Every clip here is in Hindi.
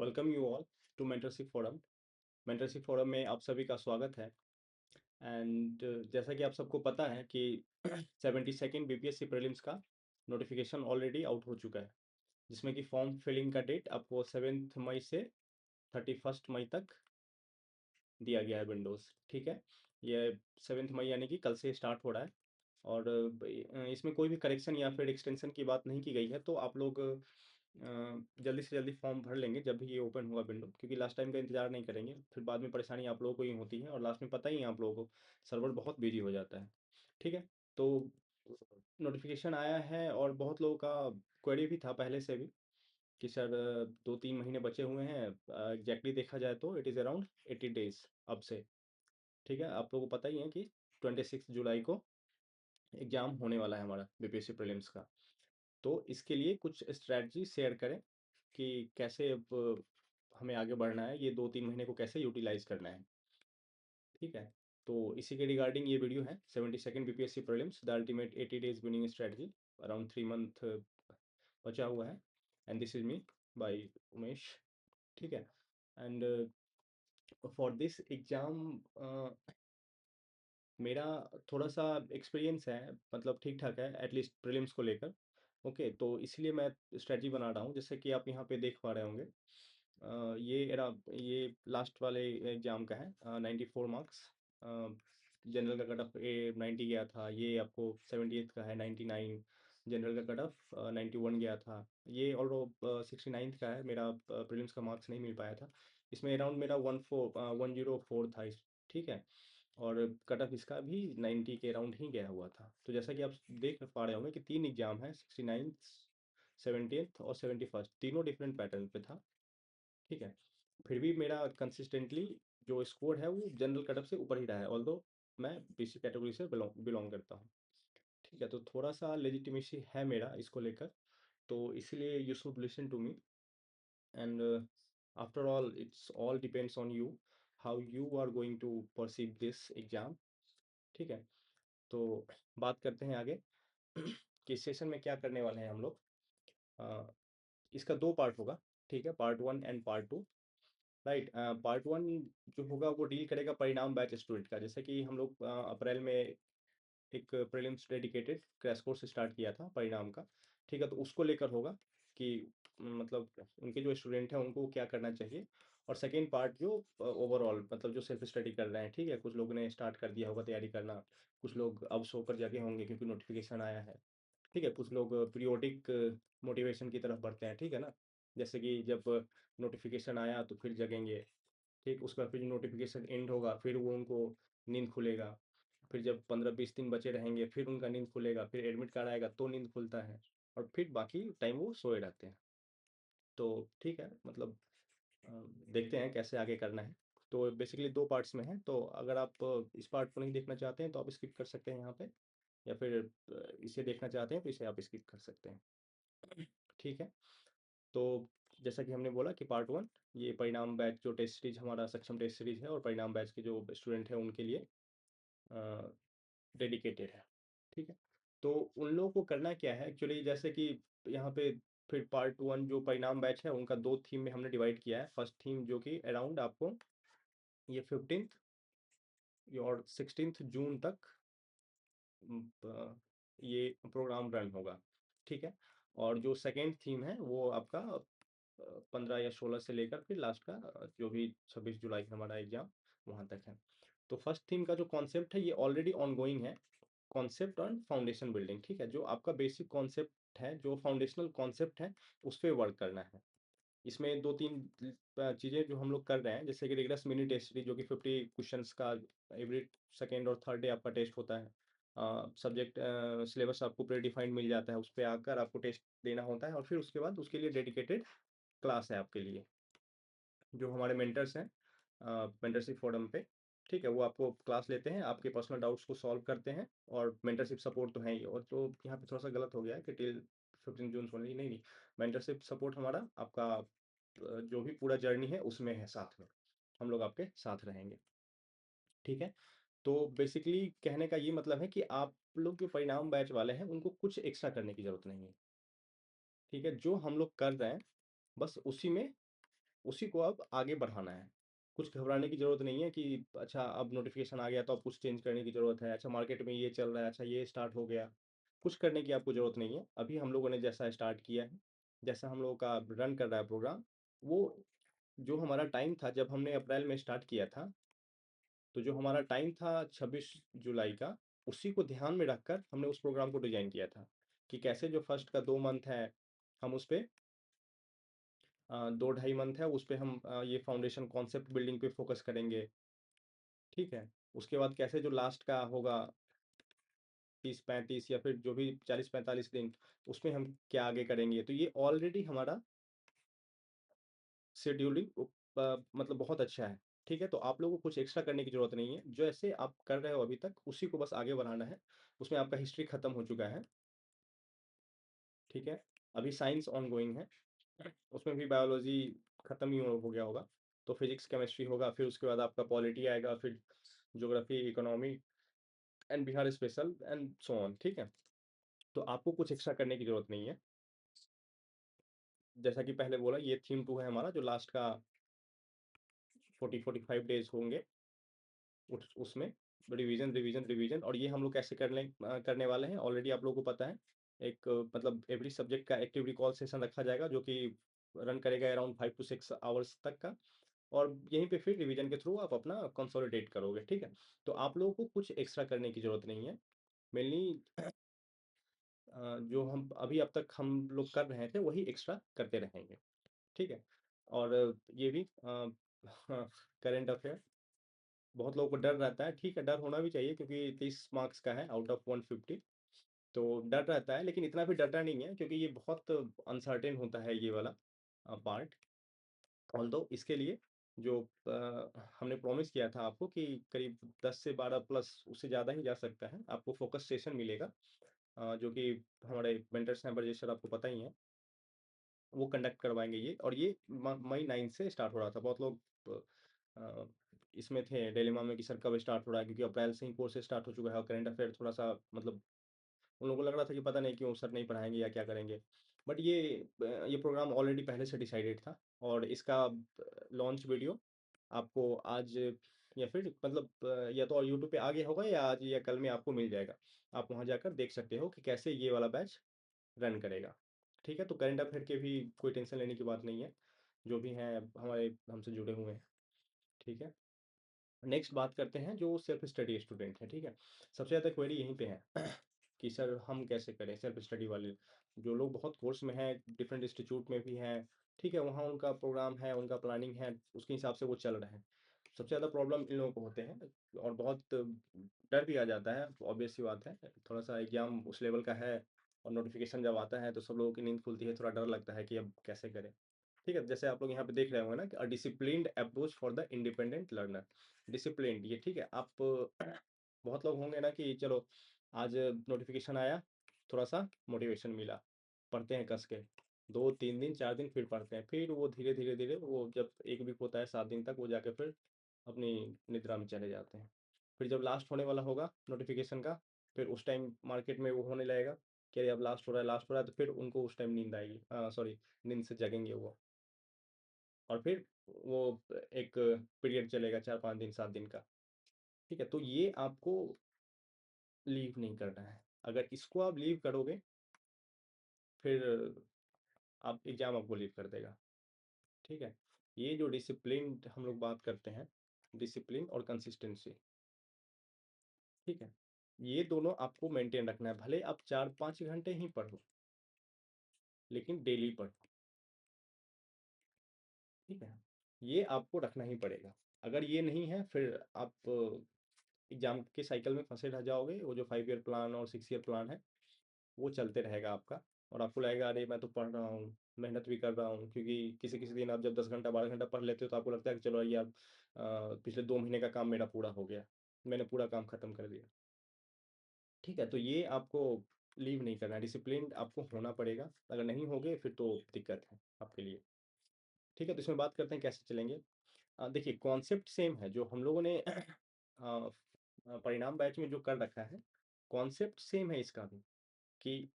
Welcome you all to mentorship forum. Mentorship forum में आप सभी का स्वागत है। एंड जैसा कि आप सबको पता है कि 72nd बीपीएससी प्रीलिम्स का नोटिफिकेशन ऑलरेडी आउट हो चुका है, जिसमें कि फॉर्म फिलिंग का डेट आपको 7 मई से 31 मई तक दिया गया है विंडोज़। ठीक है, ये 7 मई यानी कि कल से स्टार्ट हो रहा है। और इसमें कोई भी करेक्शन या फिर एक्सटेंशन की बात नहीं की गई है, तो आप लोग जल्दी से जल्दी फॉर्म भर लेंगे जब भी ये ओपन होगा विंडो, क्योंकि लास्ट टाइम का इंतजार नहीं करेंगे, फिर बाद में परेशानी आप लोगों को ही होती है और लास्ट में पता ही है आप लोगों को सर्वर बहुत बिजी हो जाता है। ठीक है, तो नोटिफिकेशन आया है और बहुत लोगों का क्वेरी भी था पहले से भी कि सर 2-3 महीने बचे हुए हैं। एग्जैक्टली देखा जाए तो इट इज़ अराउंड 80 डेज अब से। ठीक है, आप लोगों को पता ही है कि 26 जुलाई को एग्ज़ाम होने वाला है हमारा बीपीएससी प्रीलिम्स का। तो इसके लिए कुछ स्ट्रैटेजी शेयर करें कि कैसे अब हमें आगे बढ़ना है, ये 2-3 महीने को कैसे यूटिलाइज करना है। ठीक है, तो इसी के रिगार्डिंग ये वीडियो है। 72nd BPSC prelims the ultimate 80 days winning strategy, around 3 month बचा हुआ है। And this is me by Umesh. ठीक है, एंड फॉर दिस एग्जाम मेरा थोड़ा सा एक्सपीरियंस है, मतलब ठीक ठाक है एटलीस्ट प्रीलिम्स को लेकर। ओके, तो इसलिए मैं स्ट्रेटजी बना रहा हूँ, जैसे कि आप यहाँ पे देख पा रहे होंगे। ये लास्ट वाले एग्जाम का है, 94 मार्क्स। जनरल का कट ऑफ 90 गया था, ये आपको 78 का है 99। जनरल का कट ऑफ 91 गया था। ये और 69 का है, मेरा प्रीलिम्स का मार्क्स नहीं मिल पाया था। इसमें अराउंड मेरा 104 था ठीक है, और कट ऑफ इसका भी 90 के अराउंड ही गया हुआ था। तो जैसा कि आप देख पा रहे होंगे कि 3 एग्जाम है, 69, 70th और 71st, तीनों डिफरेंट पैटर्न पे था। ठीक है, फिर भी मेरा कंसिस्टेंटली जो स्कोर है वो जनरल कट ऑफ से ऊपर ही रहा है, ऑल्दो मैं बीसी कैटेगरी से बिलोंग करता हूँ। ठीक है, तो थोड़ा सा लेजिटिमेसी है मेरा इसको लेकर, तो इसलिए you should listen to me. And after all it's all depends on you, how you are going to perceive this exam. ठीक है, तो बात करते हैं आगे कि सेशन में क्या करने वाले हैं हम लोग। अ, इसका 2 पार्ट होगा। ठीक है, part 1 and part 2। Right, part 1 जो होगा वो डील करेगा परिणाम बैच स्टूडेंट का। जैसे कि हम लोग अप्रैल में एक prelims dedicated crash course start किया था परिणाम का। ठीक है, तो उसको लेकर होगा कि मतलब उनके जो स्टूडेंट हैं उनको क्या करना चाहिए। और सेकेंड पार्ट जो ओवरऑल मतलब जो सेल्फ स्टडी कर रहे हैं, ठीक है, कुछ लोगों ने स्टार्ट कर दिया होगा तैयारी करना, कुछ लोग अब सोकर जगे होंगे क्योंकि नोटिफिकेशन आया है। ठीक है, कुछ लोग पीरियोडिक मोटिवेशन की तरफ बढ़ते हैं, ठीक है ना, जैसे कि जब नोटिफिकेशन आया तो फिर जगेंगे। ठीक, उसका फिर नोटिफिकेशन एंड होगा, फिर वो उनको नींद खुलेगा। फिर जब 15-20 दिन बचे रहेंगे फिर उनका नींद खुलेगा, फिर एडमिट कार्ड आएगा तो नींद खुलता है, और फिर बाकी टाइम वो सोए रहते हैं। तो ठीक है, मतलब अ, देखते हैं कैसे आगे करना है। तो बेसिकली 2 पार्ट्स में है, तो अगर आप इस पार्ट को नहीं देखना चाहते हैं तो आप स्किप कर सकते हैं यहाँ पे, या फिर इसे देखना चाहते हैं तो इसे आप स्किप कर सकते हैं। ठीक है, तो जैसा कि हमने बोला कि पार्ट 1 ये परिणाम बैच जो टेस्ट सीरीज हमारा सक्षम टेस्ट सीरीज है, और परिणाम बैच के जो स्टूडेंट हैं उनके लिए डेडिकेटेड है। ठीक है, तो उन लोगों को करना क्या है एक्चुअली, जैसे कि यहाँ पे फिर पार्ट 1 जो परिणाम बैच है उनका 2 थीम में हमने डिवाइड किया है। फर्स्ट थीम जो कि अराउंड आपको ये 15th और 16 जून तक ये प्रोग्राम रन होगा। ठीक है, और जो सेकेंड थीम है वो आपका 15 या 16 से लेकर फिर लास्ट का जो भी 26 जुलाई का हमारा एग्जाम वहाँ तक है। तो फर्स्ट थीम का जो कॉन्सेप्ट है ये ऑलरेडी ऑनगोइंग है, कॉन्सेप्ट ऑन फाउंडेशन बिल्डिंग। ठीक है, जो आपका बेसिक कॉन्सेप्ट है, जो फाउंडेशनल कॉन्सेप्ट है, उस पर वर्क करना है। इसमें 2-3 चीज़ें जो हम लोग कर रहे हैं, जैसे कि रिगरस मिनी टेस्ट सीरीज जो कि 50 क्वेश्चंस का एवरी सेकेंड और थर्ड डे आपका टेस्ट होता है। सब्जेक्ट सिलेबस आपको प्री डिफाइंड मिल जाता है, उस पे आकर आपको टेस्ट देना होता है, और फिर उसके बाद उसके लिए डेडिकेटेड क्लास है आपके लिए, जो हमारे मेंटर्स हैं मेंटरशिप फोरम पे। ठीक है, वो आपको क्लास लेते हैं, आपके पर्सनल डाउट्स को सॉल्व करते हैं, और मेंटरशिप सपोर्ट तो है ही। और तो यहाँ पे थोड़ा सा गलत हो गया है कि टिल 15 जून नहीं नहीं नहीं, मेंटरशिप सपोर्ट हमारा आपका जो भी पूरा जर्नी है उसमें है, साथ में हम लोग आपके साथ रहेंगे। ठीक है, तो बेसिकली कहने का ये मतलब है कि आप लोग जो परिणाम बैच वाले हैं उनको कुछ एक्स्ट्रा करने की जरूरत नहीं है। ठीक है, जो हम लोग कर रहे हैं बस उसी में उसी को अब आगे बढ़ाना है। कुछ घबराने की ज़रूरत नहीं है कि अच्छा अब नोटिफ़िकेशन आ गया तो अब कुछ चेंज करने की ज़रूरत है। अच्छा मार्केट में ये चल रहा है, अच्छा ये स्टार्ट हो गया। कुछ करने की आपको ज़रूरत नहीं है। अभी हम लोगों ने जैसा स्टार्ट किया है, जैसा हम लोगों का रन कर रहा है प्रोग्राम, वो जो हमारा टाइम था जब हमने अप्रैल में स्टार्ट किया था, तो जो हमारा टाइम था 26 जुलाई का, उसी को ध्यान में रखकर हमने उस प्रोग्राम को डिज़ाइन किया था, कि कैसे जो फर्स्ट का 2 मंथ है, हम उस पे 2 ढाई मंथ है, उस पे हम ये फाउंडेशन कॉन्सेप्ट बिल्डिंग पे फ़ोकस करेंगे, ठीक है? उसके बाद कैसे जो लास्ट का होगा 30-35 या फिर जो भी 40-45 दिन, उसमें हम क्या आगे करेंगे। तो ये ऑलरेडी हमारा शेड्यूलिंग मतलब बहुत अच्छा है, ठीक है? तो आप लोगों को कुछ एक्स्ट्रा करने की ज़रूरत नहीं है। जैसे आप कर रहे हो अभी तक, उसी को बस आगे बढ़ाना है। उसमें आपका हिस्ट्री खत्म हो चुका है, ठीक है? अभी साइंस ऑनगोइंग है, उसमें भी बायोलॉजी खत्म ही हो गया होगा। तो फिज़िक्स, केमिस्ट्री होगा, फिर उसके बाद आपका पॉलिटी आएगा, फिर geography, economy and Bihar special and so on, ठीक है? तो आपको कुछ एक्स्ट्रा करने की ज़रूरत नहीं है। जैसा कि पहले बोला, ये थीम 2 है हमारा, जो लास्ट का 40-45 डेज़ होंगे, उसमें रिवीजन, रिवीजन, रिवीजन। और ये हम लोग कैसे करने वाले हैं, ऑलरेडी आप लोगों को पता है। एक मतलब एवरी सब्जेक्ट का एक्टिव रिकॉल सेशन रखा जाएगा, जो कि रन करेगा अराउंड 5 टू 6 आवर्स तक का। और यहीं पे फिर रिवीजन के थ्रू आप अपना कंसोलिडेट करोगे, ठीक है? तो आप लोगों को कुछ एक्स्ट्रा करने की ज़रूरत नहीं है। मेनली जो हम अभी अब तक हम लोग कर रहे थे, वही एक्स्ट्रा करते रहेंगे, ठीक है? और ये भी करंट अफेयर, बहुत लोगों को डर रहता है, ठीक है, डर होना भी चाहिए क्योंकि 30 मार्क्स का है आउट ऑफ 150। तो डर रहता है, लेकिन इतना भी डरना नहीं है क्योंकि ये बहुत अनसर्टेन होता है ये वाला पार्ट। ऑल्दो इसके लिए जो हमने प्रॉमिस किया था आपको कि करीब 10 से 12 प्लस, उससे ज़्यादा ही जा सकता है, आपको फोकस सेशन मिलेगा, जो कि हमारे मेंटर्स हैं, ब्रजेश सर, आपको पता ही है, वो कंडक्ट करवाएँगे ये। और ये मई 9 से स्टार्ट हो रहा था। बहुत लोग अ, इसमें थे डिलेमा में कि सर कब स्टार्ट हो रहा है, क्योंकि अप्रैल से ही कोर्स स्टार्ट हो चुका है और करंट अफेयर थोड़ा-सा मतलब उन लोगों को लग रहा था कि पता नहीं क्यों सर नहीं पढ़ाएँगे या क्या करेंगे। बट ये प्रोग्राम ऑलरेडी पहले से डिसाइडेड था और इसका लॉन्च वीडियो आपको आज या फिर मतलब या तो यूट्यूब पे आ गया होगा या आज या कल में आपको मिल जाएगा। आप वहाँ जाकर देख सकते हो कि कैसे ये वाला बैच रन करेगा। ठीक है? तो करंट अफेयर के भी कोई टेंशन लेने की बात नहीं है। जो भी हैं हमारे हमसे जुड़े हुए हैं। ठीक है? नेक्स्ट बात करते हैं जो सेल्फ स्टडी स्टूडेंट हैं, ठीक है? सबसे ज़्यादा क्वेरी यहीं पे है कि सर हम कैसे करें सेल्फ स्टडी वाले? जो लोग बहुत कोर्स में हैं, डिफरेंट इंस्टीट्यूट में भी हैं, ठीक है? वहाँ उनका प्रोग्राम है, उनका प्लानिंग है, उसके हिसाब से वो चल रहे हैं। सबसे ज़्यादा प्रॉब्लम इन लोगों को होते हैं और बहुत डर भी आ जाता है, ऑब्वियस सी बात है। थोड़ा-सा एग्ज़ाम उस लेवल का है और नोटिफ़िकेशन जब आता है तो सब लोगों की नींद खुलती है, थोड़ा डर लगता है कि अब कैसे करें? ठीक है? जैसे आप लोग यहाँ पे देख रहे होंगे ना कि a disciplined approach for the independent learner. Disciplined, ये ठीक है? आप बहुत लोग होंगे ना कि चलो आज नोटिफ़िकेशन आया, थोड़ा-सा मोटिवेशन मिला, पढ़ते हैं कस के। 2, 3 दिन, 4 दिन फिर पढ़ते हैं। फिर वो धीरे, धीरे, धीरे वो जब 1 वीक होता है 7 दिन तक, वो जाके फिर अपनी निद्रा में चले जाते हैं। फिर जब लास्ट होने वाला होगा नोटिफ़िकेशन का, फिर उस टाइम मार्केट में वो होने लगेगा कि अरे अब लास्ट हो रहा है, तो फिर उनको उस टाइम नींद आएगी, सॉरी, नींद से जगेंगे वो। और फिर वो एक पीरियड चलेगा 4-5 दिन, 7 दिन का, ठीक है? तो ये आपको लीव नहीं करना है। अगर इसको आप लीव करोगे, फिर आप एग्ज़ाम आपको लीव कर देगा, ठीक है? ये जो डिसिप्लिन हम लोग बात करते हैं, डिसिप्लिन और कंसिस्टेंसी, ठीक है? ये दोनों आपको मेंटेन रखना है। भले आप 4-5 घंटे ही पढ़ो, लेकिन डेली पढ़ो, ठीक है? ये आपको रखना ही पड़ेगा। अगर ये नहीं है, फिर आप एग्ज़ाम के साइकिल में फँसे रह जाओगे। वो जो 5 ईयर प्लान और 6 ईयर प्लान है, वो चलते रहेगा आपका और आपको लगेगा अरे मैं तो पढ़ रहा हूँ, मेहनत भी कर रहा हूँ, क्योंकि किसी-किसी दिन आप जब 10 घंटा 12 घंटा पढ़ लेते हो तो आपको लगता है कि चलो यार पिछले 2 महीने का काम मेरा पूरा हो गया। मैंने पूरा काम खत्म कर दिया। ठीक है? तो ये आपको लीव नहीं करना है, डिसिप्लिन्ड आपको होना पड़ेगा। अगर नहीं होगे फिर तो दिक्कत है आपके लिए। ठीक है? तो इसमें बात करते हैं कैसे चलेंगे। देखिए कॉन्सेप्ट सेम है जो हम लोगों ने परिणाम बैच में जो कर रखा है, कॉन्सेप्ट सेम है इसका भी कि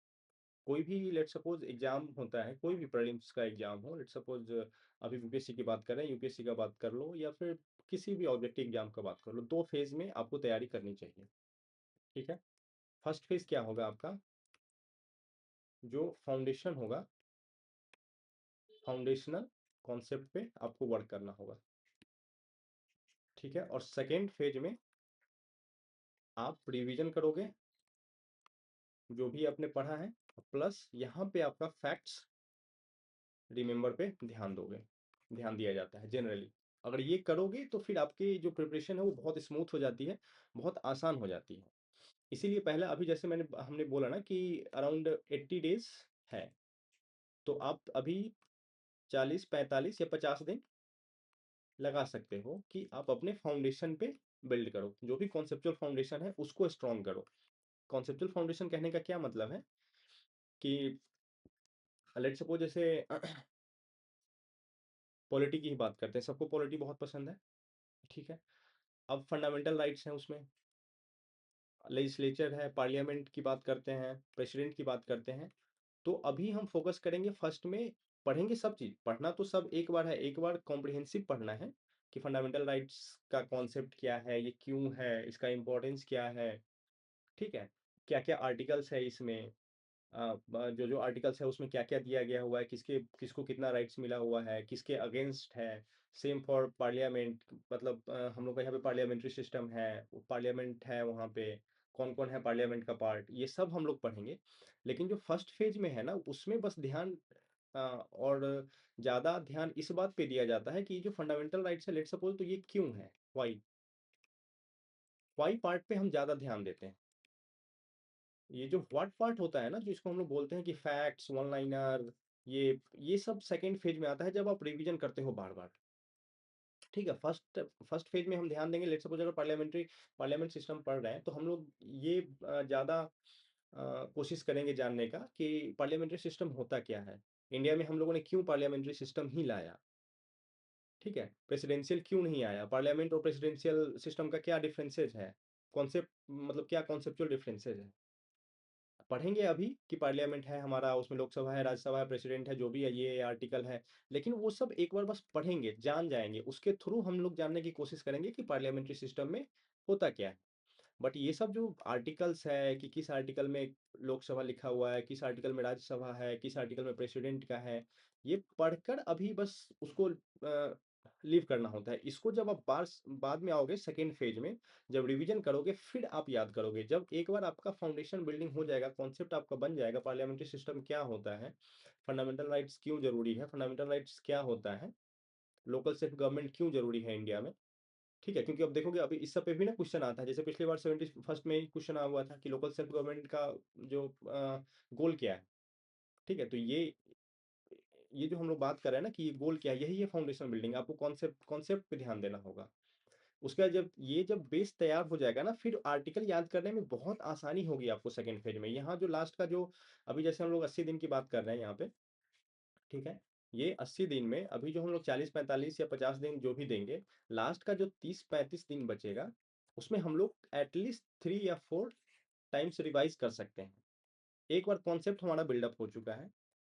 कोई भी लेट्स सपोज़ एग्ज़ाम होता है, कोई भी प्रीलिम्स का एग्ज़ाम हो, लेट्स सपोज़ अभी यूपीएससी की बात कर रहे हैं, यूपीएससी का बात कर लो या फिर किसी भी ऑब्जेक्टिव एग्ज़ाम का बात कर लो, 2 फेज़ में आपको तैयारी करनी चाहिए, ठीक है? फर्स्ट फेज़ क्या होगा आपका, जो फाउंडेशन होगा, फाउंडेशनल कॉन्सेप्ट पे आपको वर्क करना होगा, ठीक है? और सेकंड फेज़ में आप रिवीजन करोगे, जो भी आपने पढ़ा है, प्लस यहाँ पे आपका फैक्ट्स रिमेंबर पे ध्यान दोगे, ध्यान दिया जाता है जनरली। अगर ये करोगे तो फिर आपकी जो प्रिपरेशन है वो बहुत स्मूथ हो जाती है, बहुत आसान हो जाती है। इसीलिए पहला अभी जैसे हमने बोला ना कि अराउंड 80 डेज़ है, तो आप अभी 40, 45 या 50 दिन लगा सकते हो कि आप अपने फाउंडेशन पे बिल्ड करो। जो भी कॉन्सेप्चुअल फाउंडेशन है उसको स्ट्रॉन्ग करो। कॉन्सेप्चुअल फाउंडेशन कहने का क्या मतलब है कि लेट्स सपोज़ जैसे पॉलिटी की ही बात करते हैं, सबको पॉलिटी बहुत पसंद है, ठीक है? अब फंडामेंटल राइट्स हैं उसमें, लेजिस्लेचर है, पार्लियामेंट की बात करते हैं, प्रेसिडेंट की बात करते हैं। तो अभी हम फोकस करेंगे फर्स्ट में, पढ़ेंगे सब चीज़, पढ़ना तो सब एक बार है, एक बार कॉम्प्रिहेंसिव पढ़ना है कि फंडामेंटल राइट्स का कॉन्सेप्ट क्या है, ये क्यों है, इसका इम्पोर्टेंस क्या है, ठीक है? क्या-क्या आर्टिकल्स है इसमें, जो-जो आर्टिकल्स है उसमें क्या-क्या दिया गया हुआ है, किसको कितना राइट्स मिला हुआ है, किसके अगेंस्ट है। सेम फॉर पार्लियामेंट, मतलब हम लोग का यहाँ पे पार्लियामेंट्री सिस्टम है, पार्लियामेंट है वहाँ पे, कौन-कौन है पार्लियामेंट का पार्ट, ये सब हम लोग पढ़ेंगे। लेकिन जो फर्स्ट फेज में है ना, उसमें बस ध्यान और ज़्यादा ध्यान इस बात पे दिया जाता है कि जो फंडामेंटल राइट्स है, लेट्स सपोज, तो ये क्यों है? व्हाई? व्हाई पार्ट पे हम ज़्यादा ध्यान देते हैं। ये जो व्हाट पार्ट होता है ना, जिसको हम लोग बोलते हैं कि फैक्ट्स, वन लाइनर, ये सब सेकंड फेज में आता है जब आप रिवीजन करते हो बार-बार। ठीक है? फर्स्ट फर्स्ट फेज में हम ध्यान देंगे, लेट्स सपोज अगर पार्लियामेंट सिस्टम पढ़ रहे हैं, तो हम लोग ये ज़्यादा कोशिश करेंगे जानने का कि पार्लियामेंट्री सिस्टम होता क्या है? इंडिया में हम लोगों ने क्यों पार्लियामेंट्री सिस्टम ही लाया? ठीक है? प्रेसिडेंशियल क्यों नहीं आया? पार्लियामेंट और प्रेसिडेंशियल सिस्टम का क्या डिफरेंसेस है? कॉन्सेप्ट, मतलब क्या कॉन्सेप्चुअल डिफरेंसेस है? पढ़ेंगे अभी कि पार्लियामेंट है हमारा, उसमें लोकसभा है, राज्यसभा है, प्रेसिडेंट है, जो भी है, ये आर्टिकल है। लेकिन वो सब एक बार बस पढ़ेंगे, जान जाएँगे। उसके थ्रू हम लोग जानने की कोशिश करेंगे कि पार्लियामेंट्री सिस्टम में होता क्या है। बट ये सब जो आर्टिकल्स है कि किस आर्टिकल में लोकसभा लिखा हुआ है, किस आर्टिकल में राज्यसभा है, किस आर्टिकल में प्रेसिडेंट का है, ये पढ़कर अभी बस उसको लीव करना होता है। इसको जब आप बाद में आओगे सेकंड फेज में, जब रिवीजन करोगे फिर आप याद करोगे। जब एक बार आपका फाउंडेशन बिल्डिंग हो जाएगा, कॉन्सेप्ट आपका बन जाएगा, पार्लियामेंट्री सिस्टम क्या होता है, फंडामेंटल राइट्स क्यों ज़रूरी है, फंडामेंटल राइट्स क्या होता है, लोकल सेल्फ गवर्नमेंट क्यों ज़रूरी है इंडिया में। ठीक है? क्योंकि अब देखोगे अभी इस सब पे भी ना क्वेश्चन आता है। जैसे पिछली बार 71st में क्वेश्चन आया हुआ था कि लोकल सेल्फ गवर्नमेंट का जो गोल क्या है? ठीक है? तो ये जो हम लोग बात कर रहे हैं ना कि ये गोल क्या है? यही है फाउंडेशन बिल्डिंग। आपको कॉन्सेप्ट कॉन्सेप्ट पे ध्यान देना होगा। उसके बाद जब बेस तैयार हो जाएगा ना, फिर आर्टिकल याद करने में बहुत आसानी होगी आपको सेकंड फेज में। यहाँ जो लास्ट का जो अभी जैसे हम लोग 80 दिन की बात कर रहे हैं यहाँ पे, ठीक है? ये 80 दिन में अभी जो हम लोग 40, 45 या 50 दिन जो भी देंगे, लास्ट का जो 30-35 दिन बचेगा, उसमें हम लोग एट लीस्ट 3 या 4 टाइम्स रिवाइज़ कर सकते हैं। एक बार कॉन्सेप्ट हमारा बिल्डअप हो चुका है,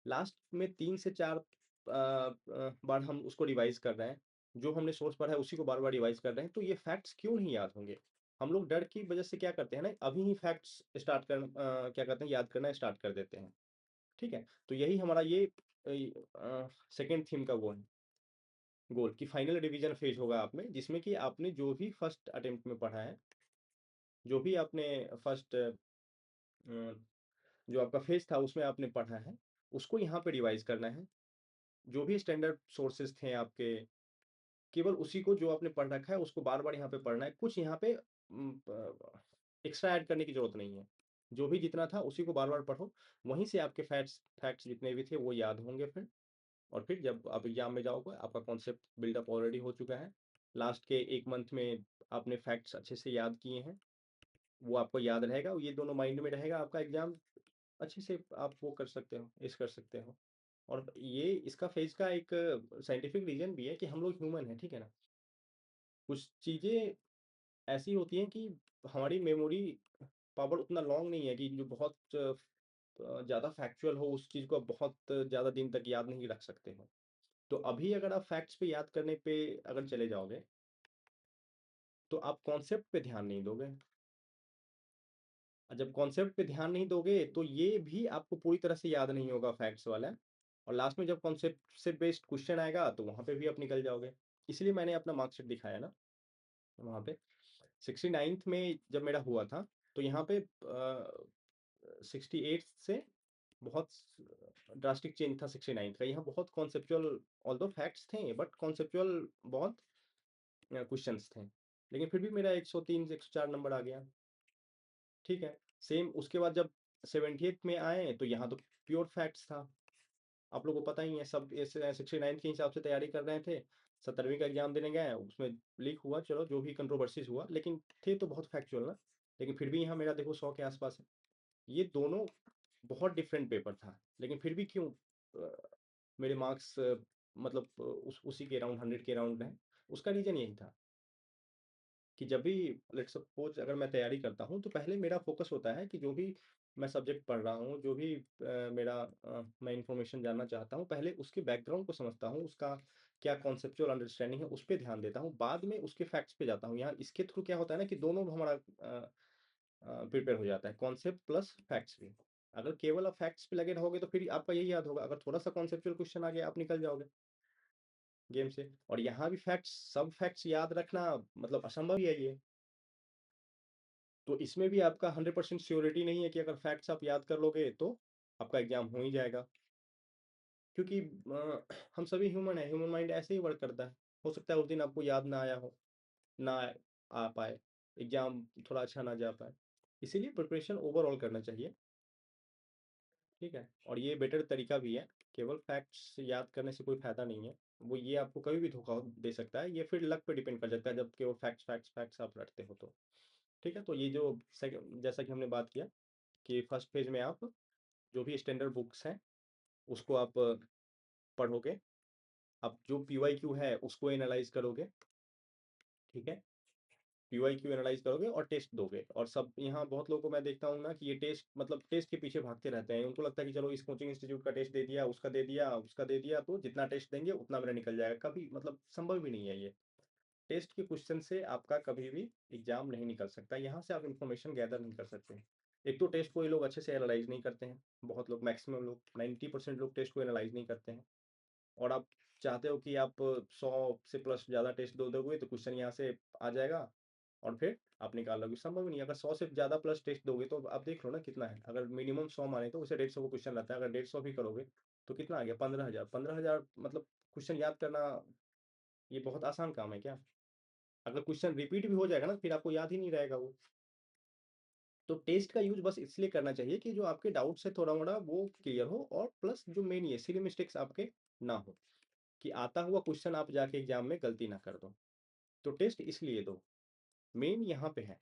लास्ट में 3 से 4 बार हम उसको रिवाइज़ कर रहे हैं। जो हमने सोर्स पढ़ा है उसी को बार-बार रिवाइज़ कर रहे हैं, तो ये फैक्ट्स क्यों नहीं याद होंगे? हम लोग डर की वजह से क्या करते हैं ना, अभी ही फैक्ट्स क्या कहते हैं, याद करना स्टार्ट कर देते हैं। ठीक है? तो यही हमारा ये सेकंड थीम का वो है, गोल कि फाइनल रिवीजन फेज़ होगा आप में, जिसमें कि आपने जो भी फर्स्ट अटेम्प्ट में पढ़ा है, जो भी आपने फर्स्ट जो आपका फेज़ था उसमें आपने पढ़ा है, उसको यहाँ पे रिवाइज़ करना है। जो भी स्टैंडर्ड सोर्सेज़ थे आपके, केवल उसी को जो आपने पढ़ रखा है उसको बार-बार यहाँ पे पढ़ना है। कुछ यहाँ पे एक्स्ट्रा ऐड करने की ज़रूरत नहीं है। जो भी जितना था उसी को बार-बार पढ़ो, वहीं से आपके फैक्ट्स फैक्ट्स जितने भी थे वो याद होंगे फिर। और फिर जब आप एग्ज़ाम में जाओगे, आपका कॉन्सेप्ट बिल्डअप ऑलरेडी हो चुका है। लास्ट के 1 मंथ में आपने फैक्ट्स अच्छे से याद किए हैं, वो आपको याद रहेगा, ये दोनों माइंड में रहेगा, आपका एग्ज़ाम अच्छे से आप वो कर सकते हो, एस कर सकते हो। और ये इसका फेज़ का एक साइंटिफिक रीज़न भी है कि हम लोग ह्यूमन हैं, ठीक है ना? कुछ चीज़ें ऐसी होती हैं कि हमारी मेमोरी पावर उतना लॉन्ग नहीं है कि जो बहुत ज़्यादा फैक्चुअल हो, उस चीज़ को आप बहुत ज़्यादा दिन तक याद नहीं रख सकते हो। तो अभी अगर आप फैक्ट्स पे याद करने पे अगर चले जाओगे, तो आप कॉन्सेप्ट पे ध्यान नहीं दोगे। और जब कॉन्सेप्ट पे ध्यान नहीं दोगे, तो ये भी आपको पूरी तरह से याद नहीं होगा फैक्ट्स वाला। और लास्ट में जब कॉन्सेप्ट से बेस्ड क्वेश्चन आएगा, तो वहाँ पे भी आप निकल जाओगे। इसलिए मैंने अपना मार्कशीट दिखाया ना वहाँ पे। 69th में जब मेरा हुआ था, तो यहाँ पे 68 से बहुत ड्रास्टिक चेंज था 69th का। यहाँ बहुत कॉन्सेप्चुअल, ऑल्दो फैक्ट्स थे, बट कॉन्सेप्चुअल बहुत क्वेश्चंस थे। लेकिन फिर भी मेरा 103 से 104 नंबर आ गया। ठीक है। सेम उसके बाद जब 70th में आए, तो यहाँ तो प्योर फैक्ट्स था। आप लोगों को पता ही है, सब इस 69th के हिसाब से तैयारी कर रहे थे। 17वीं का एग्जाम देने गए, उसमें लीक हुआ, चलो जो भी कंट्रोवर्सीज हुआ, लेकिन थे तो बहुत फैक्चुअल ना। लेकिन फिर भी यहाँ मेरा देखो 100 के आसपास है। ये दोनों बहुत डिफरेंट पेपर था, लेकिन फिर भी क्यों मेरे मार्क्स मतलब उसी के अराउंड 100 के अराउंड है। उसका रीजन यही था कि जब भी लेट्स सपोज अगर मैं तैयारी करता हूँ, तो पहले मेरा फोकस होता है कि जो भी मैं सब्जेक्ट पढ़ रहा हूँ, जो भी मैं इंफॉर्मेशन जानना चाहता हूँ, पहले उसके बैकग्राउंड को समझता हूँ, उसका क्या कॉन्सेप्चुअल अंडरस्टैंडिंग है, उस पे ध्यान देता हूँ, बाद में उसके फैक्ट्स पे जाता हूँ। यहाँ इसके थ्रू क्या होता है ना कि दोनों हमारा प्रिपेयर हो जाता है, कॉन्सेप्ट प्लस फैक्ट्स भी। अगर केवल आप फैक्ट्स पे लगे रहोगे, तो फिर आपका यही याद होगा। अगर थोड़ा सा कॉन्सेप्चुअल क्वेश्चन आ गया, आप निकल जाओगे गेम से। और यहाँ भी फैक्ट्स, सब फैक्ट्स याद रखना मतलब असंभव ही है ये। तो इसमें भी आपका 100% श्योरिटी नहीं है कि अगर फैक्ट्स आप याद कर लोगे, तो आपका एग्जाम हो ही जाएगा। क्योंकि हम सभी ह्यूमन है, ह्यूमन माइंड ऐसे ही वर्क करता है। हो सकता है उस दिन आपको याद ना आया हो, ना आ पाए, एग्जाम थोड़ा अच्छा ना जा पाए। इसीलिए प्रिपरेशन ओवरऑल करना चाहिए। ठीक है। और ये बेटर तरीका भी है। केवल फैक्ट्स याद करने से कोई फायदा नहीं है। वो ये आपको कभी भी धोखा दे सकता है। ये फिर लक पे डिपेंड कर जाता है, जब केवल फैक्ट्स फैक्ट्स फैक्ट्स आप रटते हो तो। ठीक है। तो ये जो जैसा कि हमने बात किया कि फर्स्ट पेज में आप जो भी स्टैंडर्ड बुक्स हैं, उसको आप पढ़ोगे। अब जो पीवाईक्यू है, उसको एनालाइज करोगे। ठीक है। पीवाईक्यू एनालाइज करोगे और टेस्ट दोगे। और सब यहाँ बहुत लोगों को मैं देखता हूँ ना कि ये टेस्ट मतलब टेस्ट के पीछे भागते रहते हैं। उनको लगता है कि चलो इस कोचिंग इंस्टीट्यूट का टेस्ट दे दिया, उसका दे दिया, उसका दे दिया, तो जितना टेस्ट देंगे उतना मेरा निकल जाएगा। कभी मतलब संभव भी नहीं है ये। टेस्ट के क्वेश्चन से आपका कभी भी एग्जाम नहीं निकल सकता। यहाँ से आप इन्फॉर्मेशन गैदर नहीं कर सकते। एक तो टेस्ट को ये लोग अच्छे से एनालाइज नहीं करते हैं। बहुत लोग, मैक्सिमम लोग, 90% लोग टेस्ट को एनालाइज नहीं करते हैं। और आप चाहते हो कि आप 100 से प्लस ज़्यादा टेस्ट दो दोगे, तो क्वेश्चन यहाँ से आ जाएगा और फिर आप निकाल लोगे। संभव ही नहीं। अगर 100 से ज़्यादा प्लस टेस्ट दोगे, तो आप देख लो ना कितना है। अगर मिनिमम 100 माने, तो उसे 150 का क्वेश्चन रहता है। अगर 150 भी करोगे, तो कितना आ गया? 15,000। 15,000 मतलब क्वेश्चन याद करना ये बहुत आसान काम है क्या? अगर क्वेश्चन रिपीट भी हो जाएगा ना, फिर आपको याद ही नहीं रहेगा वो। तो टेस्ट का यूज बस इसलिए करना चाहिए कि जो आपके डाउट्स है थोड़ा मोड़ा वो क्लियर हो, और प्लस जो मेन ये सिली मिस्टेक्स आपके ना हो, कि आता हुआ क्वेश्चन आप जाके एग्जाम में गलती ना कर दो। तो टेस्ट इसलिए दो, मेन यहाँ पे है।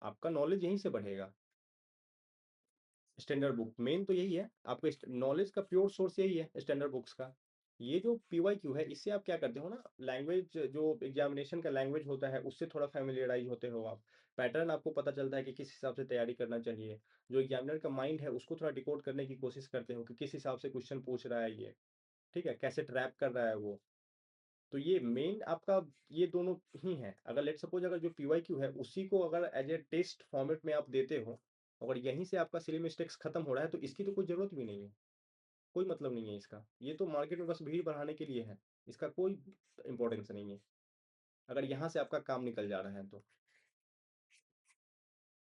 आपका नॉलेज यहीं से बढ़ेगा। स्टैंडर्ड बुक मेन तो यही है। आपके नॉलेज का प्योर सोर्स यही है स्टैंडर्ड बुक्स का। ये जो पीवाईक्यू है, इससे आप क्या करते हो ना, लैंग्वेज जो एग्जामिनेशन का लैंग्वेज होता है, उससे थोड़ा फैमिलियराइज होते हो आप। पैटर्न आपको पता चलता है कि किस हिसाब से तैयारी करना चाहिए। जो एग्जामिनर का माइंड है, उसको थोड़ा डिकोड करने की कोशिश करते हो कि किस हिसाब से क्वेश्चन पूछ रहा है ये। ठीक है, कैसे ट्रैप कर रहा है वो। तो ये मेन आपका ये दोनों ही हैं। अगर लेट सपोज अगर जो पीवाईक्यू है, उसी को अगर एज ए टेस्ट फॉर्मेट में आप देते हो, अगर यहीं से आपका सिली मिस्टेक्स खत्म हो रहा है, तो इसकी तो कोई जरूरत भी नहीं है। कोई मतलब नहीं है इसका। ये तो मार्केट में बस भीड़ बढ़ाने के लिए है। इसका कोई इंपॉर्टेंस नहीं है, अगर यहाँ से आपका काम निकल जा रहा है तो।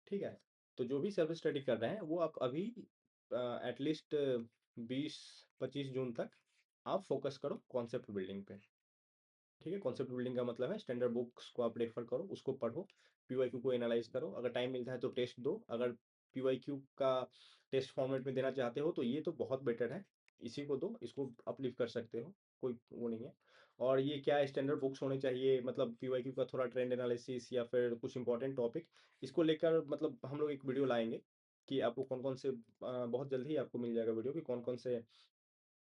ठीक है। तो जो भी सेल्फ स्टडी कर रहे हैं, वो आप अभी एटलीस्ट 20-25 जून तक आप फोकस करो कॉन्सेप्ट बिल्डिंग पे। ठीक है। कॉन्सेप्ट बिल्डिंग का मतलब है स्टैंडर्ड बुक्स को आप रेफर करो, उसको पढ़ो, पीवाईक्यू को एनालाइज करो। अगर टाइम मिलता है तो टेस्ट दो। अगर पीवाईक्यू का टेस्ट फॉर्मेट में देना चाहते हो, तो ये तो बहुत बेटर है। इसी को दो, इसको अपलिफ्ट कर सकते हो, कोई वो नहीं है। और ये क्या स्टैंडर्ड बुक्स होने चाहिए, मतलब पीवाईक्यू का थोड़ा ट्रेंड एनालिसिस या फिर कुछ इंपॉर्टेंट टॉपिक, इसको लेकर मतलब हम लोग एक वीडियो लाएंगे कि आपको कौन कौन से बहुत जल्द ही आपको मिल जाएगा वीडियो कि कौन कौन से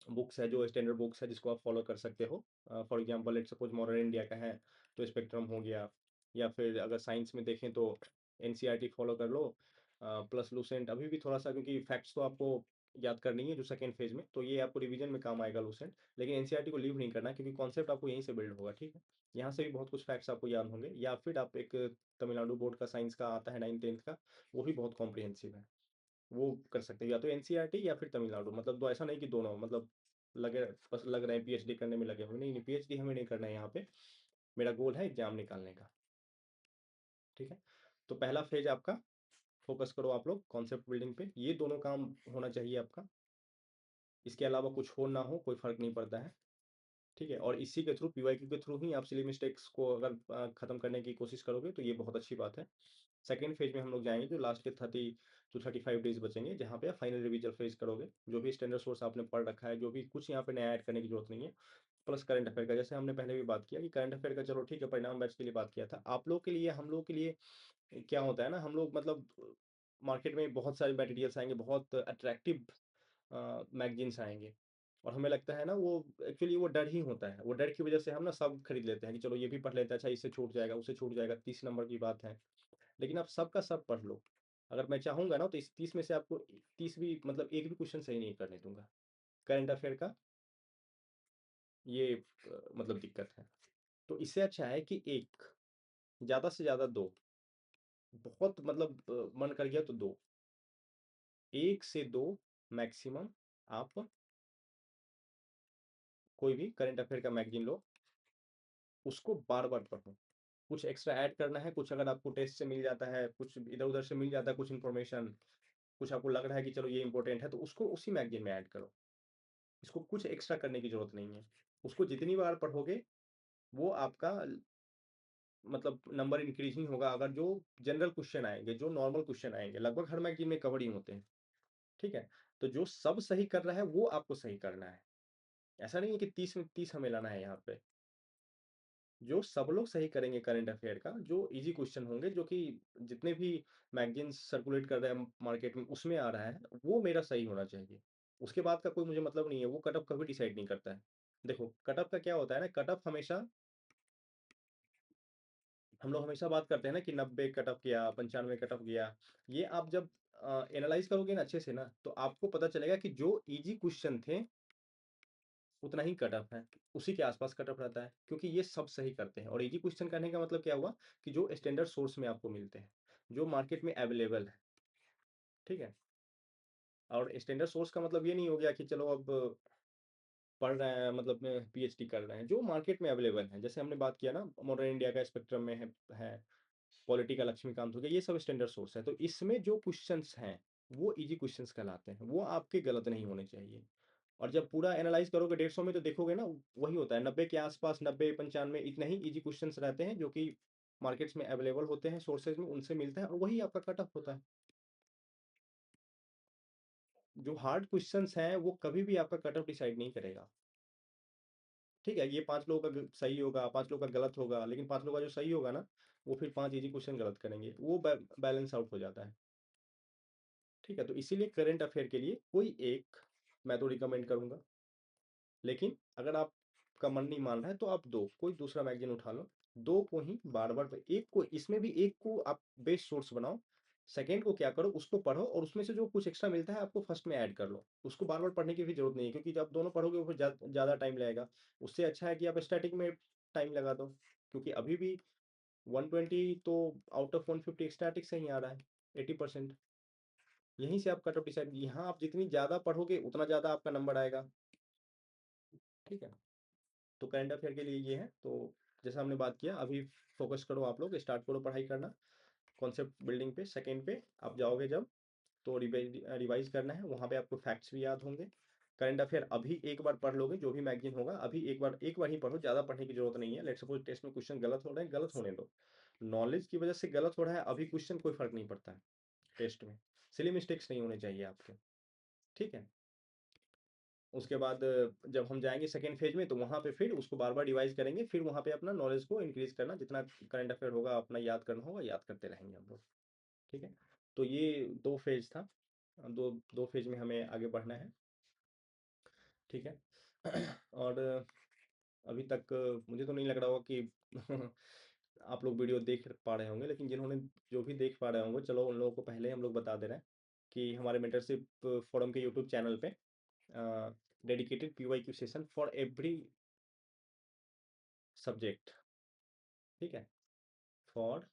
बुक्स है जो स्टैंडर्ड बुक्स है जिसको आप फॉलो कर सकते हो। For example let's suppose modern India का है, तो स्पेक्ट्रम हो गया। या फिर अगर साइंस में देखें तो एनसीईआरटी फॉलो कर लो, प्लस लूसेंट। अभी भी थोड़ा सा, क्योंकि फैक्ट्स तो आपको याद करनी है जो सेकंड फेज में, तो ये आपको रिवीजन में काम आएगा लूसेंट। लेकिन एनसीईआरटी को लीव नहीं करना क्योंकि कॉन्सेप्ट आपको यहीं से बिल्ड होगा, ठीक है। यहाँ से भी बहुत कुछ फैक्ट्स आपको याद होंगे, या फिर आप एक तमिलनाडु बोर्ड का साइंस का आता है 9th-10th का, वो भी बहुत कॉम्प्रिहेंसिव है, वो कर सकते हैं या तो एनसीईआरटी या फिर तमिलनाडु। मतलब दो, ऐसा नहीं कि दोनों मतलब लगे बस लग रहे हैं पीएचडी करने में लगे हुए, नहीं नहीं, पीएचडी हमें नहीं करना है यहाँ पे। मेरा गोल है एग्जाम निकालने का, ठीक है। तो पहला फेज आपका, फोकस करो आप लोग कॉन्सेप्ट बिल्डिंग पे, ये दोनों काम होना चाहिए आपका। इसके अलावा कुछ हो ना हो कोई फर्क नहीं पड़ता है, ठीक है। और इसी के थ्रू, पीवाईक्यू के थ्रू ही आप सिली मिस्टेक्स को अगर खत्म करने की कोशिश करोगे तो ये बहुत अच्छी बात है। सेकंड फेज में हम लोग जाएंगे जो लास्ट के 30 to 35 डेज बचेंगे, जहाँ पे आप फाइनल रिवीजन फेज करोगे। जो भी स्टैंडर्ड सोर्स आपने पढ़ रखा है, जो भी कुछ यहाँ पे नया ऐड करने की जरूरत नहीं है। प्लस करंट अफेयर का, जैसे हमने पहले भी बात किया कि करंट अफेयर का चलो ठीक है, परिणाम बैच के लिए बात किया था। आप लोग के लिए, हम लोग के लिए क्या होता है ना, हम लोग मतलब मार्केट में बहुत सारे मटेरियल्स आएंगे, बहुत अट्रैक्टिव मैगजीन्स आएंगे, और हमें लगता है ना वो एक्चुअली वो डर ही होता है, वो डर की वजह से हम ना सब खरीद लेते हैं कि चलो ये भी पढ़ लेते हैं, अच्छा इससे छूट जाएगा उससे छूट जाएगा, 30 नंबर की बात है। लेकिन आप सबका सब पढ़ लो। अगर मैं चाहूंगा ना तो इस 30 में से आपको 30 भी मतलब एक भी क्वेश्चन सही नहीं करने दूंगा करंट अफेयर का। ये मतलब दिक्कत है। तो इससे अच्छा है कि एक, ज्यादा से ज्यादा दो, बहुत मतलब मन कर गया तो दो, एक से दो मैक्सिमम। आप कोई भी करंट अफेयर का मैगजीन लो, उसको बार बार पढ़ो। कुछ एक्स्ट्रा ऐड करना है, कुछ अगर आपको टेस्ट से मिल जाता है, कुछ इधर उधर से मिल जाता है, कुछ इन्फॉर्मेशन, कुछ आपको लग रहा है कि चलो ये इंपॉर्टेंट है, तो उसको उसी मैगजीन में ऐड करो। इसको कुछ एक्स्ट्रा करने की जरूरत नहीं है। उसको जितनी बार पढ़ोगे वो आपका मतलब नंबर इंक्रीज ही होगा। अगर जो जनरल क्वेश्चन आएंगे, जो नॉर्मल क्वेश्चन आएंगे, लगभग हर मैगजीन में कवर ही होते हैं, ठीक है। तो जो सब सही कर रहा है वो आपको सही करना है। ऐसा नहीं है कि 30 में 30 हमें लाना है यहाँ पे। जो सब लोग सही करेंगे करंट अफेयर का, जो इजी क्वेश्चन होंगे, जो कि जितने भी मैगजीन सर्कुलेट कर रहे हैं मार्केट में उसमें आ रहा है, वो मेरा सही होना चाहिए। उसके बाद का कोई मुझे मतलब नहीं है, वो कट ऑफ कभी डिसाइड नहीं करता है। देखो कट ऑफ का क्या होता है ना, कट ऑफ हमेशा, हम लोग हमेशा बात करते हैं ना कि 90 कट ऑफ गया, 95 कट ऑफ गया। ये आप जब एनालाइज करोगे ना अच्छे से ना, तो आपको पता चलेगा कि जो इजी क्वेश्चन थे उतना ही कट ऑफ है, उसी के आसपास कट ऑफ रहता है, क्योंकि ये सब सही करते हैं। और इजी क्वेश्चन करने का मतलब क्या हुआ कि जो स्टैंडर्ड सोर्स में आपको मिलते हैं, जो मार्केट में अवेलेबल है, ठीक है। और स्टैंडर्ड सोर्स का मतलब ये नहीं हो गया कि चलो अब पढ़ रहे हैं मतलब पीएचडी कर रहे हैं, जो मार्केट में अवेलेबल है। जैसे हमने बात किया ना, मॉडर्न इंडिया का स्पेक्ट्रम में है पॉलिटी का लक्ष्मीकांत हो गया, ये सब स्टैंडर्ड सोर्स है। तो इसमें जो क्वेश्चंस हैं वो इजी क्वेश्चंस कहलाते हैं, वो आपके गलत नहीं होने चाहिए। और जब पूरा एनालाइज करोगे 150 में तो देखोगे ना वही होता है, 90 के आसपास, 90 95 इतने ही इजी क्वेश्चंस रहते हैं जो कि मार्केट्स में अवेलेबल होते हैं, सोर्सेज में उनसे मिलता है, और वही आपका कट ऑफ होता है। जो हार्ड क्वेश्चंस हैं वो कभी भी आपका कट ऑफ डिसाइड नहीं करेगा, ठीक है। ये 5 लोगों का सही होगा, 5 लोगों का गलत होगा, लेकिन 5 लोगों का जो सही होगा ना, वो फिर 5 इजी क्वेश्चन गलत करेंगे, वो बैलेंस आउट हो जाता है, ठीक है। तो इसीलिए करंट अफेयर के लिए कोई एक मैं तो रिकमेंड करूंगा। लेकिन अगर आपका मन नहीं मान रहा है तो आप दो कोई दूसरा मैगजीन उठा लो, दो को ही बार बार, एक को इसमें भी एक को आप बेस्ट सोर्स बनाओ, सेकंड को क्या करो उसको पढ़ो, और उसमें से जो कुछ एक्स्ट्रा मिलता है आपको फर्स्ट में ऐड कर लो। उसको बार बार पढ़ने की भी जरूरत नहीं है, क्योंकि जब दोनों पढ़ोगे वो फिर ज्यादा टाइम लगेगा। उससे अच्छा है कि आप स्टैटिक में टाइम लगा दो, क्योंकि अभी भी 120 तो आउट ऑफ 150 स्टैटिक से ही आ रहा है, 80%। यहीं से आप कट ऑफ डिसाइड, यहाँ आप जितनी ज्यादा पढ़ोगे उतना ज्यादा आपका नंबर आएगा, ठीक है। तो करंट अफेयर के लिए ये है। तो जैसा हमने बात किया, अभी फोकस करो आप लोग, स्टार्ट करो पढ़ाई करना कॉन्सेप्ट बिल्डिंग पे। सेकंड पे आप जाओगे जब, तो रिवाइज करना है, वहाँ पे आपको फैक्ट्स भी याद होंगे। करंट अफेयर अभी एक बार पढ़ लोगे, जो भी मैगजीन होगा अभी एक बार ही पढ़ो, ज़्यादा पढ़ने की जरूरत नहीं है। लेट्स सपोज टेस्ट में क्वेश्चन गलत हो रहे हैं, गलत होने दो। नॉलेज की वजह से गलत हो रहा है अभी क्वेश्चन, कोई फर्क नहीं पड़ता है टेस्ट में। सिली मिस्टेक्स नहीं होने चाहिए आपके, ठीक है। उसके बाद जब हम जाएंगे सेकेंड फेज में, तो वहाँ पे फिर उसको बार बार रिवाइज करेंगे, फिर वहाँ पे अपना नॉलेज को इंक्रीज करना, जितना करंट अफेयर होगा अपना याद करना होगा, याद करते रहेंगे हम लोग, ठीक है। तो ये दो फेज था, दो दो फेज में हमें आगे बढ़ना है, ठीक है। और अभी तक मुझे तो नहीं लग रहा होगा कि आप लोग वीडियो देख पा रहे होंगे, लेकिन जिन्होंने जो भी देख पा रहे होंगे, चलो उन लोगों को पहले हम लोग बता दे रहे हैं कि हमारे मेंटरशिप फोरम के यूट्यूब चैनल पे dedicated PYQ session for every subject, ठीक है? For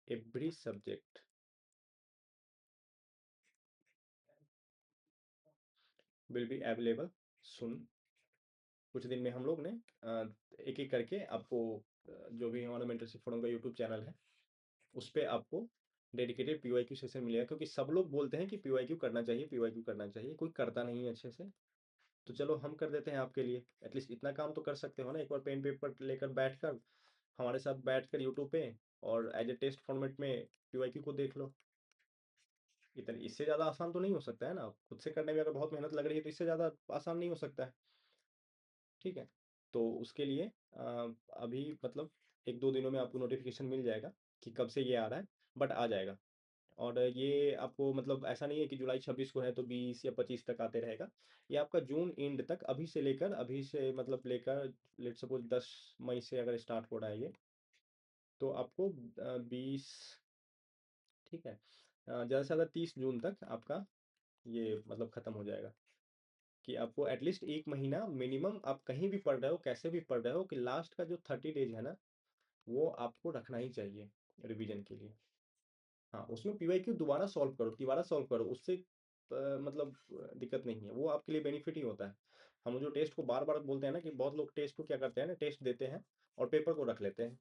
every subject will be available सून। कुछ दिन में हम लोग ने एक-एक करके आपको जो भी हमारा मेंटरशिप फोरम का यूट्यूब चैनल है, उस पे आपको डेडिकेटेड पीवाईक्यू सेशन मिलेगा, क्योंकि सब लोग बोलते हैं कि पीवाईक्यू करना चाहिए, पीवाईक्यू करना चाहिए, कोई करता नहीं है अच्छे से। तो चलो हम कर देते हैं आपके लिए, एटलीस्ट इतना काम तो कर सकते हो ना, एक बार पेन पेपर लेकर बैठकर हमारे साथ बैठकर यूट्यूब पे और एज ए टेस्ट फॉर्मेट में पीवाईक्यू को देख लो। इतने इससे ज़्यादा आसान तो नहीं हो सकता है ना, खुद से करने में अगर बहुत मेहनत लग रही है तो इससे ज़्यादा आसान नहीं हो सकता है, ठीक है? तो उसके लिए अभी मतलब 1-2 दिनों में आपको नोटिफिकेशन मिल जाएगा कि कब से ये आ रहा है, बट आ जाएगा। और ये आपको मतलब ऐसा नहीं है कि जुलाई 26 को है तो 20 या 25 तक आते रहेगा। ये आपका जून एंड तक, अभी से मतलब लेकर लेट्स सपोज़ 10 मई से अगर स्टार्ट हो रहा है ये, तो आपको 20, ठीक है? ज़्यादा से ज़्यादा 30 जून तक आपका ये मतलब खत्म हो जाएगा, कि आपको एटलीस्ट 1 महीना मिनिमम, आप कहीं भी पढ़ रहे हो, कैसे भी पढ़ रहे हो, कि लास्ट का जो 30 डेज़ है ना, वो आपको रखना ही चाहिए रिवीजन के लिए। हाँ, उसमें पीवाईक्यू दोबारा सॉल्व करो, उससे मतलब दिक्कत नहीं है, वो आपके लिए बेनिफिट ही होता है। हम जो टेस्ट को बार-बार बोलते हैं ना, कि बहुत लोग टेस्ट को क्या करते हैं ना, टेस्ट देते हैं और पेपर को रख लेते हैं।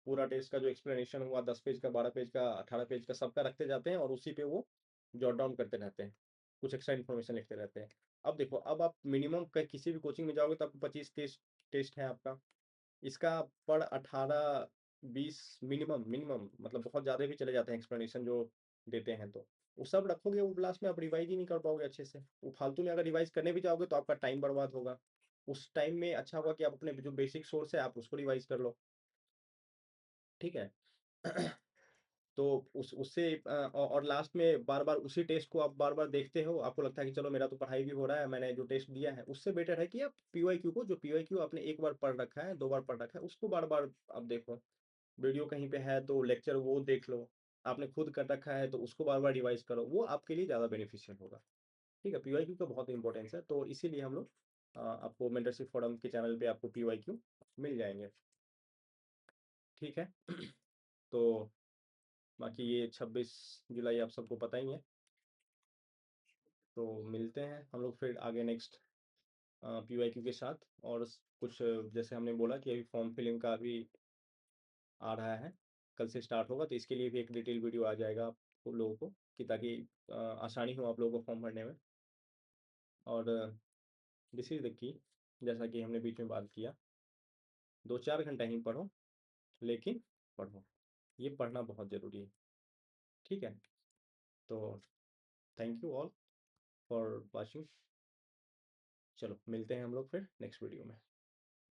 पूरा टेस्ट का जो एक्सप्लेनेशन हुआ 10 पेज का, 12 पेज का, 18 पेज का, सबका रखते जाते हैं और उसी पे वो जॉट डाउन करते रहते हैं। कुछ एक्स्ट्रा इन्फॉर्मेशन लिखते रहते हैं। अब देखो, अब आप मिनिमम क किसी भी कोचिंग में जाओगे तो आपको 25 टेस्ट टेस्ट है आपका। इसका पर 18-20 मिनिमम मिनिमम मतलब बहुत ज़्यादा भी चले जाते हैं एक्सप्लेनेशन जो देते हैं तो। वो सब रखोगे, वो लास्ट में आप रिवाइज़ ही नहीं कर पाओगे अच्छे से। वो फालतू में अगर रिवाइज़ करने भी जाओगे तो आपका टाइम बर्बाद होगा। उस टाइम में अच्छा होगा कि आप अपने जो बेसिक सोर्स है आप उसको रिवाइज़ कर लो, ठीक है? तो उस उससे और लास्ट में बार-बार उसी टेस्ट को आप बार-बार देखते हो, आपको लगता है कि चलो मेरा तो पढ़ाई भी हो रहा है, मैंने जो टेस्ट दिया है, उससे बेटर है कि आप पीवाईक्यू को, जो पीवाईक्यू आपने एक बार पढ़ रखा है, 2 बार पढ़ रखा है, उसको बार-बार आप देखो। वीडियो कहीं पे है तो लेक्चर वो देख लो, आपने खुद कर रखा है तो उसको बार-बार रिवाइज़ करो, वो आपके लिए ज़्यादा बेनिफिशियल होगा। ठीक है? पीवाईक्यू का बहुत इम्पोर्टेंस है, तो इसीलिए हम लोग आपको मेंटरशिप फोरम के चैनल पे आपको पीवाईक्यू मिल जाएँगे, ठीक है? तो बाकी ये 26 जुलाई आप सबको पता ही है, तो मिलते हैं हम लोग फिर आगे नेक्स्ट पीवाईक्यू के साथ, और कुछ जैसे हमने बोला कि अभी फॉर्म फिलिंग का भी आ रहा है, कल से स्टार्ट होगा, तो इसके लिए भी एक डिटेल वीडियो आ जाएगा आप लोगों को, कि ताकि आसानी हो आप लोगों को फॉर्म भरने में। और दिस इज़ द की, जैसा कि हमने बीच में बात किया, 2-4 घंटा ही पढ़ो, लेकिन पढ़ो। ये पढ़ना बहुत ज़रूरी है, ठीक है? तो thank you all for watching. चलो मिलते हैं हम लोग फिर नेक्स्ट वीडियो में।